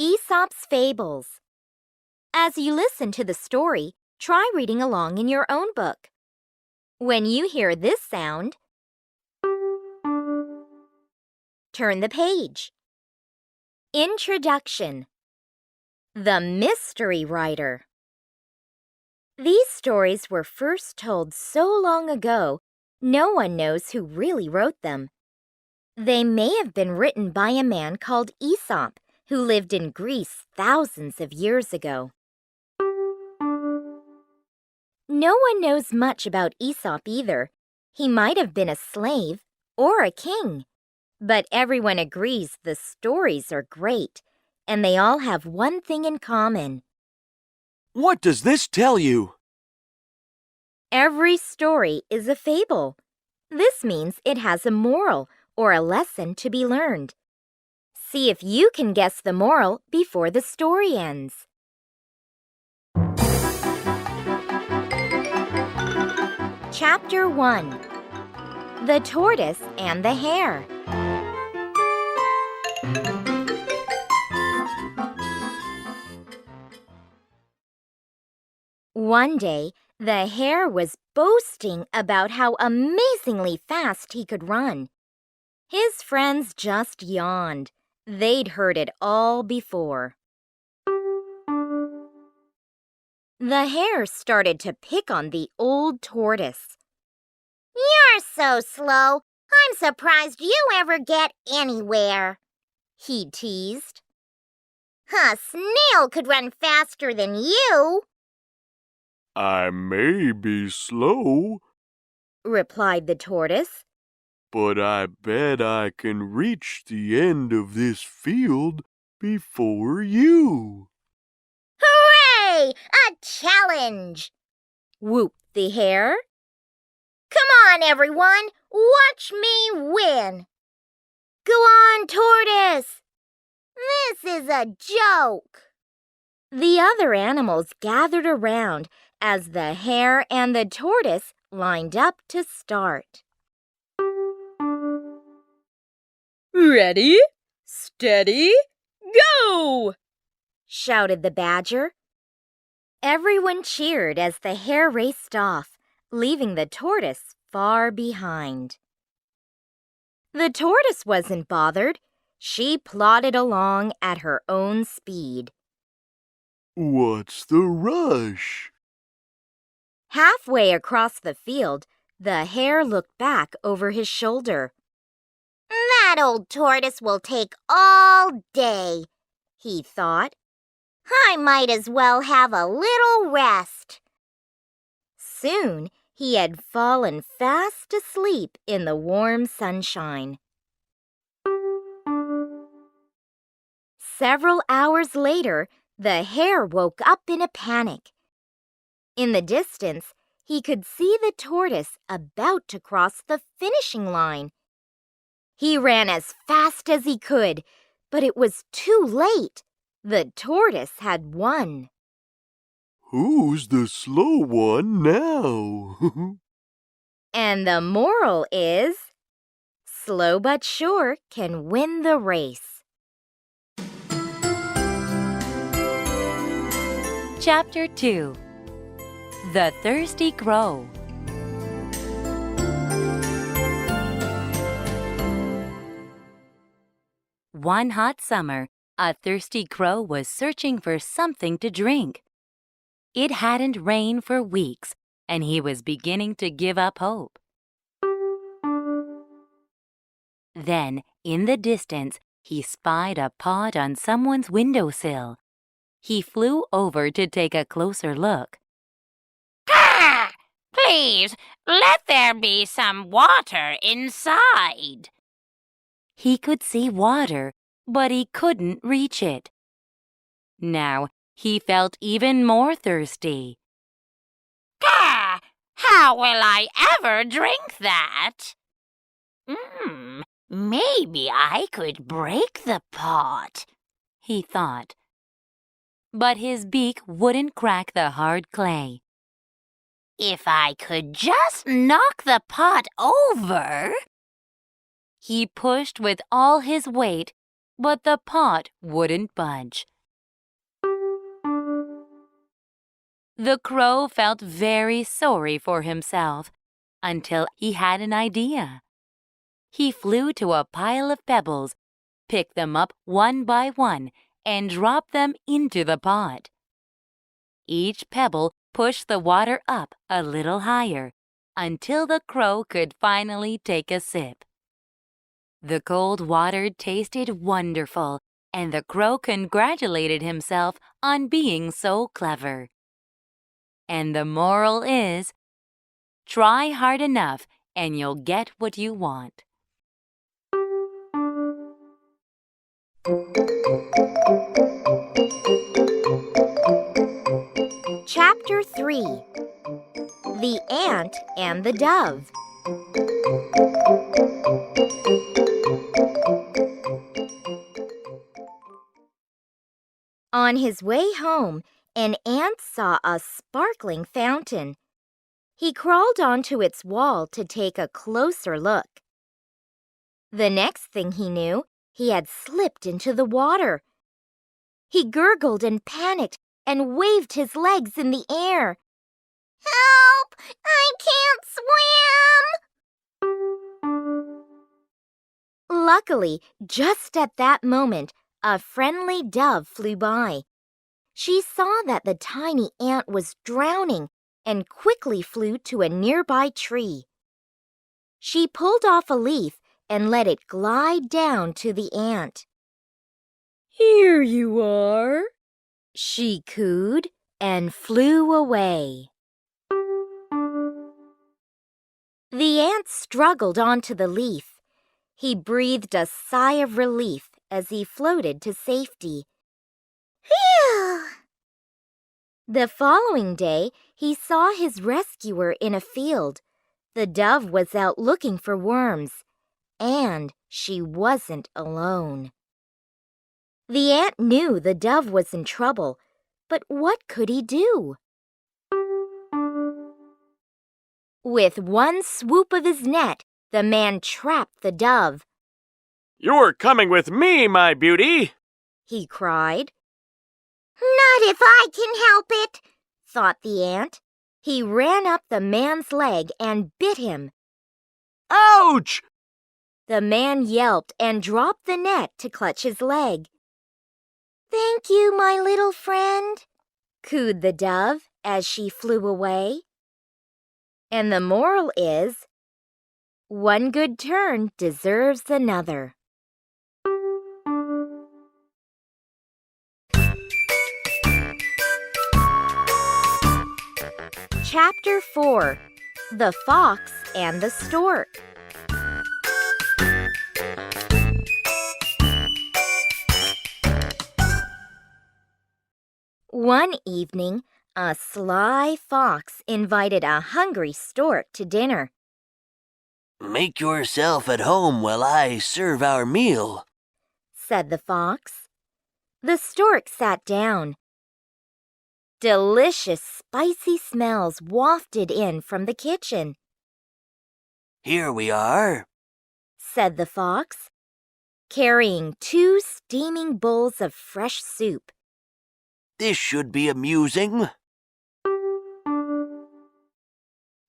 Aesop's Fables. As you listen to the story, try reading along in your own book. When you hear this sound, turn the page. Introduction. The Mystery Writer. These stories were first told so long ago, no one knows who really wrote them. They may have been written by a man called Aesop, who lived in Greece thousands of years ago. No one knows much about Aesop either. He might have been a slave or a king. But everyone agrees the stories are great, and they all have one thing in common. What does this tell you? Every story is a fable. This means it has a moral or a lesson to be learned. See if you can guess the moral before the story ends. Chapter 1. The Tortoise and the Hare. One day, the hare was boasting about how amazingly fast he could run. His friends just yawned. They'd heard it all before. The hare started to pick on the old tortoise. "You're so slow. I'm surprised you ever get anywhere," he teased. "A snail could run faster than you." I may be slow, replied the tortoise, but I bet I can reach the end of this field before you. "Hooray! A challenge!" whooped the hare. "Come on, everyone. Watch me win." "Go on, tortoise." "This is a joke." The other animals gathered around as the hare and the tortoise lined up to start. "Ready, steady, go!" shouted the badger. Everyone cheered as the hare raced off, leaving the tortoise far behind. The tortoise wasn't bothered. She plodded along at her own speed. What's the rush? Halfway across the field, the hare looked back over his shoulder. "That old tortoise will take all day," he thought. "I might as well have a little rest." Soon, he had fallen fast asleep in the warm sunshine. Several hours later, the hare woke up in a panic. In the distance, he could see the tortoise about to cross the finishing line. He ran as fast as he could, but it was too late. The tortoise had won. Who's the slow one now? And the moral is, slow but sure can win the race. Chapter 2. The Thirsty Crow. One hot summer, a thirsty crow was searching for something to drink. It hadn't rained for weeks, and he was beginning to give up hope. Then, in the distance, he spied a pot on someone's windowsill. He flew over to take a closer look. "Ah! Please, let there be some water inside." He could see water, but he couldn't reach it. Now, he felt even more thirsty. "Ah! How will I ever drink that? Maybe I could break the pot," he thought. But his beak wouldn't crack the hard clay. "If I could just knock the pot over." He pushed with all his weight, but the pot wouldn't budge. The crow felt very sorry for himself until he had an idea. He flew to a pile of pebbles, picked them up one by one, and dropped them into the pot. Each pebble pushed the water up a little higher until the crow could finally take a sip. The cold water tasted wonderful, and the crow congratulated himself on being so clever. And the moral is, try hard enough and you'll get what you want. Chapter 3 The Ant and the Dove. On his way home, an ant saw a sparkling fountain. He crawled onto its wall to take a closer look. The next thing he knew, he had slipped into the water. He gurgled and panicked and waved his legs in the air. Help! I can't swim! Luckily, just at that moment, a friendly dove flew by. She saw that the tiny ant was drowning and quickly flew to a nearby tree. She pulled off a leaf and let it glide down to the ant. Here you are, she cooed and flew away. The ant struggled onto the leaf. He breathed a sigh of relief as he floated to safety. Phew! The following day, he saw his rescuer in a field. The dove was out looking for worms, and she wasn't alone. The ant knew the dove was in trouble, but what could he do? With one swoop of his net, the man trapped the dove. You're coming with me, my beauty, he cried. Not if I can help it, thought the ant. He ran up the man's leg and bit him. Ouch! The man yelped and dropped the net to clutch his leg. Thank you, my little friend, cooed the dove as she flew away. And the moral is, one good turn deserves another. Chapter 4 The Fox and the Stork. One evening, a sly fox invited a hungry stork to dinner. Make yourself at home while I serve our meal, said the fox. The stork sat down. Delicious, spicy smells wafted in from the kitchen. Here we are, said the fox, carrying 2 steaming bowls of fresh soup. This should be amusing.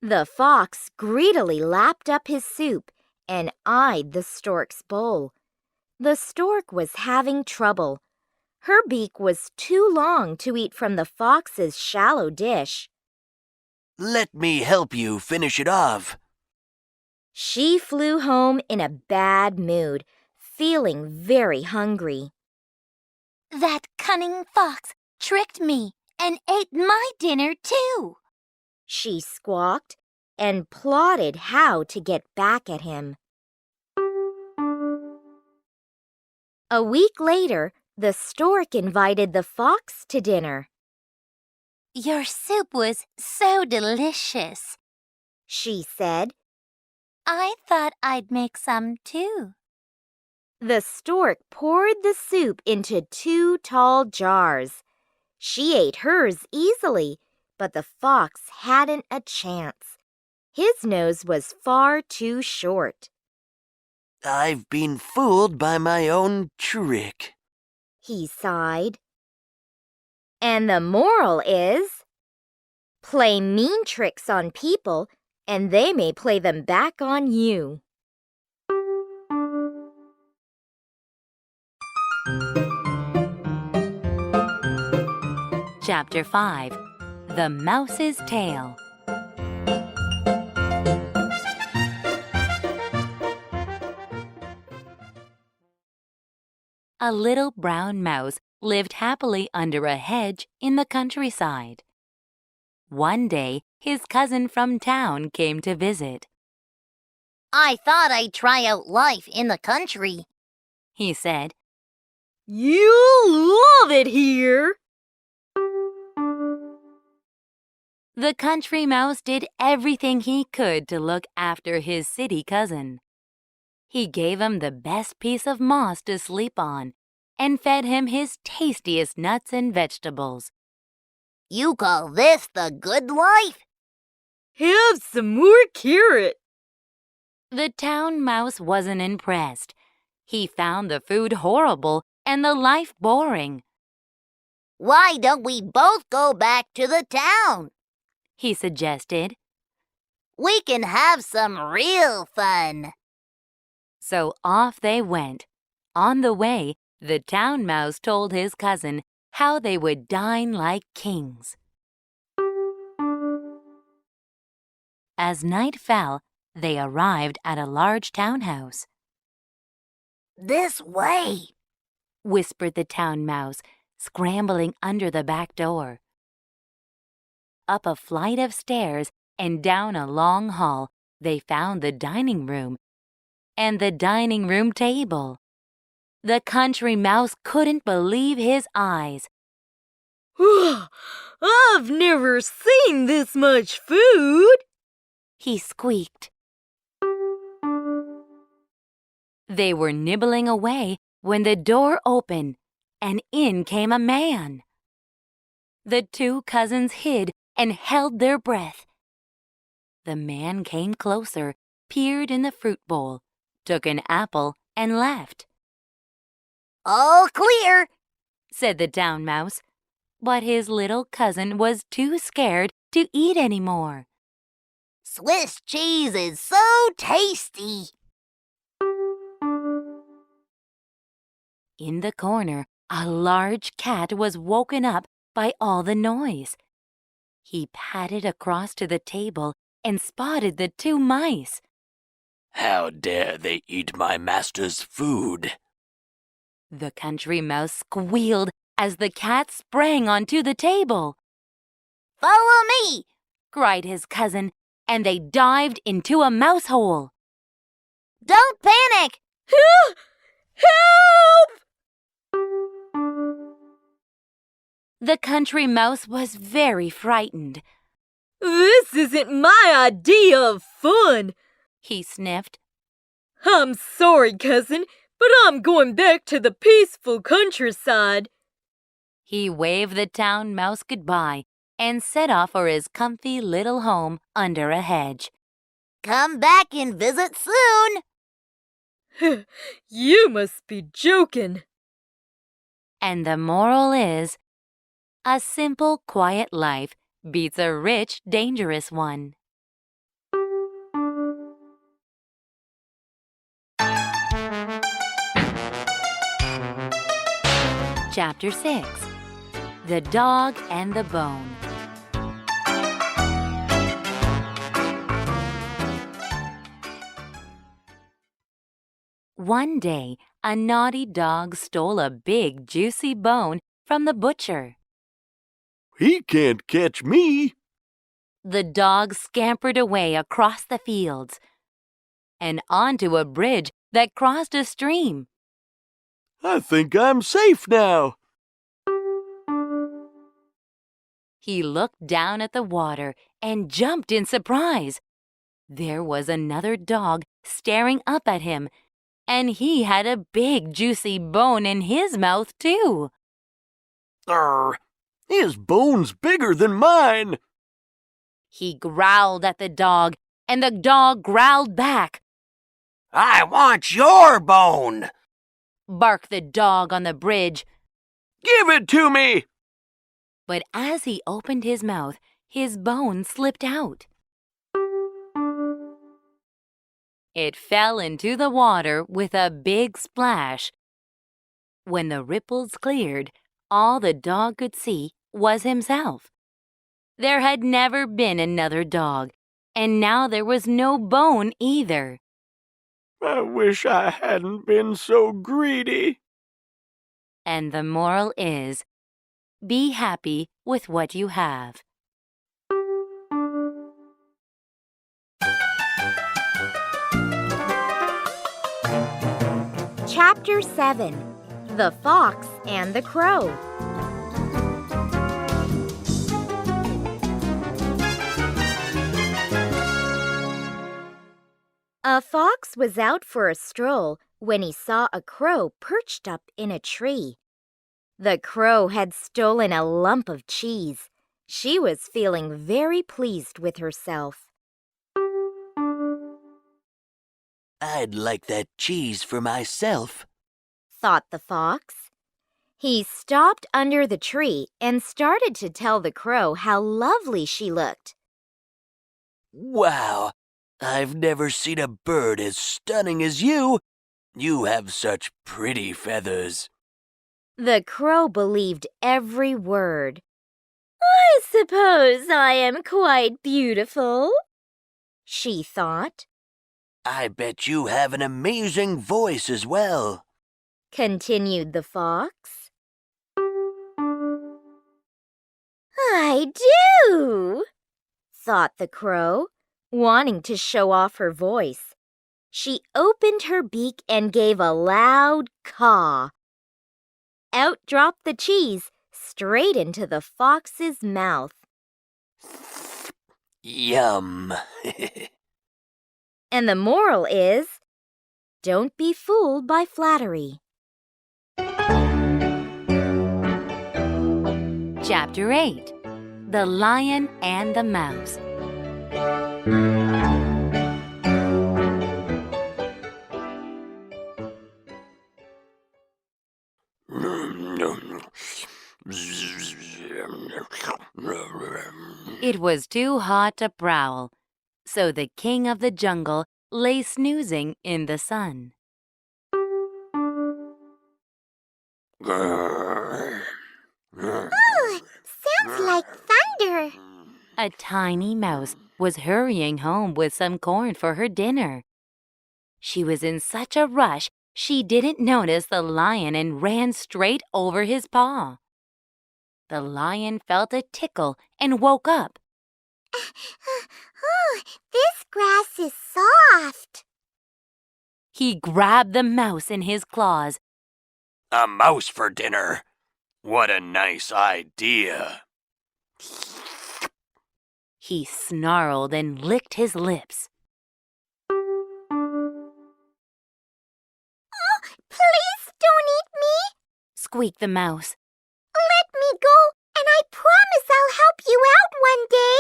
The fox greedily lapped up his soup and eyed the stork's bowl. The stork was having trouble. Her beak was too long to eat from the fox's shallow dish. Let me help you finish it off. She flew home in a bad mood, feeling very hungry. That cunning fox tricked me and ate my dinner too, she squawked and plotted how to get back at him. A week later, the stork invited the fox to dinner. Your soup was so delicious, she said. I thought I'd make some too. The stork poured the soup into 2 tall jars. She ate hers easily, but the fox hadn't a chance. His nose was far too short. I've been fooled by my own trick, he sighed. And the moral is, Play mean tricks on people, and they may play them back on you. Chapter 5. The Mouse's Tale. A little brown mouse lived happily under a hedge in the countryside. One day, his cousin from town came to visit. I thought I'd try out life in the country, He said, You'll love it here. The country mouse did everything he could to look after his city cousin. He gave him the best piece of moss to sleep on and fed him his tastiest nuts and vegetables. You call this the good life? Have some more carrot. The town mouse wasn't impressed. He found the food horrible and the life boring. Why don't we both go back to the town? He suggested. We can have some real fun. So off they went. On the way, the town mouse told his cousin how they would dine like kings. As night fell, they arrived at a large townhouse. This way. Whispered the town mouse, scrambling under the back door. Up a flight of stairs and down a long hall, they found the dining room and the dining room table. The country mouse couldn't believe his eyes. I've never seen this much food, He squeaked. They were nibbling away when the door opened and in came a man. The two cousins hid and held their breath. The man came closer, peered in the fruit bowl, took an apple, and left. All clear, Said the town mouse, but his little cousin was too scared to eat any more. Swiss cheese is so tasty. In the corner, a large cat was woken up by all the noise. He padded across to the table and spotted the two mice. How dare they eat my master's food? The country mouse squealed as the cat sprang onto the table. Follow me. Cried his cousin, and they dived into a mouse hole. Don't panic. Help! The country mouse was very frightened. This isn't my idea of fun. He sniffed. I'm sorry, cousin, but I'm going back to the peaceful countryside. He waved the town mouse goodbye and set off for his comfy little home under a hedge. Come back and visit soon. You must be joking. And the moral is, a simple, quiet life beats a rich, dangerous one. Chapter 6. The Dog and the Bone. One day, a naughty dog stole a big, juicy bone from the butcher. He can't catch me. The dog scampered away across the fields and onto a bridge that crossed a stream. I think I'm safe now. He looked down at the water and jumped in surprise. There was another dog staring up at him, and he had a big, juicy bone in his mouth, too. His bone's bigger than mine. He growled at the dog, and the dog growled back. I want your bone. Barked the dog on the bridge. Give it to me. But as he opened his mouth, his bone slipped out. It fell into the water with a big splash. When the ripples cleared, all the dog could see was himself. There had never been another dog, and now there was no bone either. I wish I hadn't been so greedy. And the moral is, be happy with what you have. Chapter 7. The Fox and the Crow. A fox was out for a stroll when he saw a crow perched up in a tree. The crow had stolen a lump of cheese. She was feeling very pleased with herself. I'd like that cheese for myself, thought the fox. He stopped under the tree and started to tell the crow how lovely she looked. Wow, I've never seen a bird as stunning as you. You have such pretty feathers. The crow believed every word. I suppose I am quite beautiful, she thought. I bet you have an amazing voice as well, continued the fox. I do, thought the crow, wanting to show off her voice. She opened her beak and gave a loud caw. Out dropped the cheese, straight into the fox's mouth. Yum. And the moral is, don't be fooled by flattery. Chapter 8. The Lion and the Mouse. It was too hot to prowl, so the king of the jungle lay snoozing in the sun. Ooh, sounds like thunder. A tiny mouse was hurrying home with some corn for her dinner. She was in such a rush she didn't notice the lion and ran straight over his paw. The lion felt a tickle and woke up. Ooh, this grass is soft. He grabbed the mouse in his claws. A mouse for dinner. What a nice idea. He snarled and licked his lips. Oh, please don't eat me. Squeaked the mouse. Let me go, and I promise I'll help you out one day.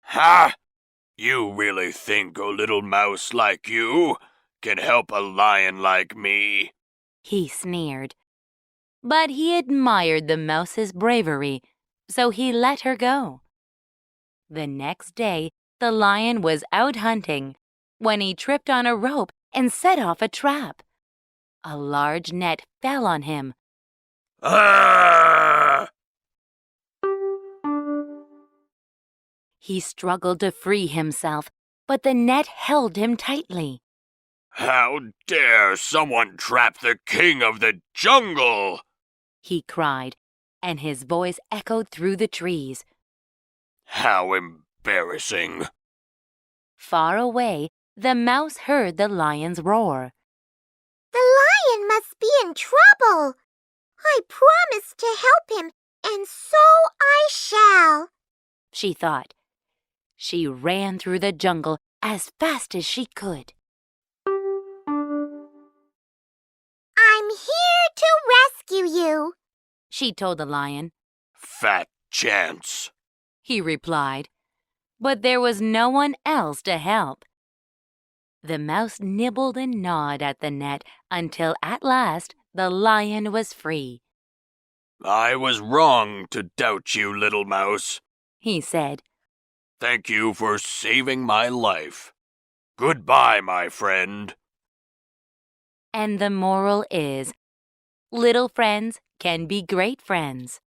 Ha! You really think a little mouse like you can help a lion like me? He sneered. But he admired the mouse's bravery, so he let her go. The next day, the lion was out hunting when he tripped on a rope and set off a trap. A large net fell on him. Ah! He struggled to free himself, but the net held him tightly. How dare someone trap the king of the jungle? He cried, and his voice echoed through the trees. How embarrassing. Far away, the mouse heard the lion's roar. The lion must be in trouble. I promised to help him, and so I shall, She thought. She ran through the jungle as fast as she could. I'm here to rescue you, She told the lion. Fat chance. He replied, but there was no one else to help. The mouse nibbled and gnawed at the net until at last the lion was free. I was wrong to doubt you, little mouse. he said. Thank you for saving my life. Goodbye, my friend. And the moral is, little friends can be great friends.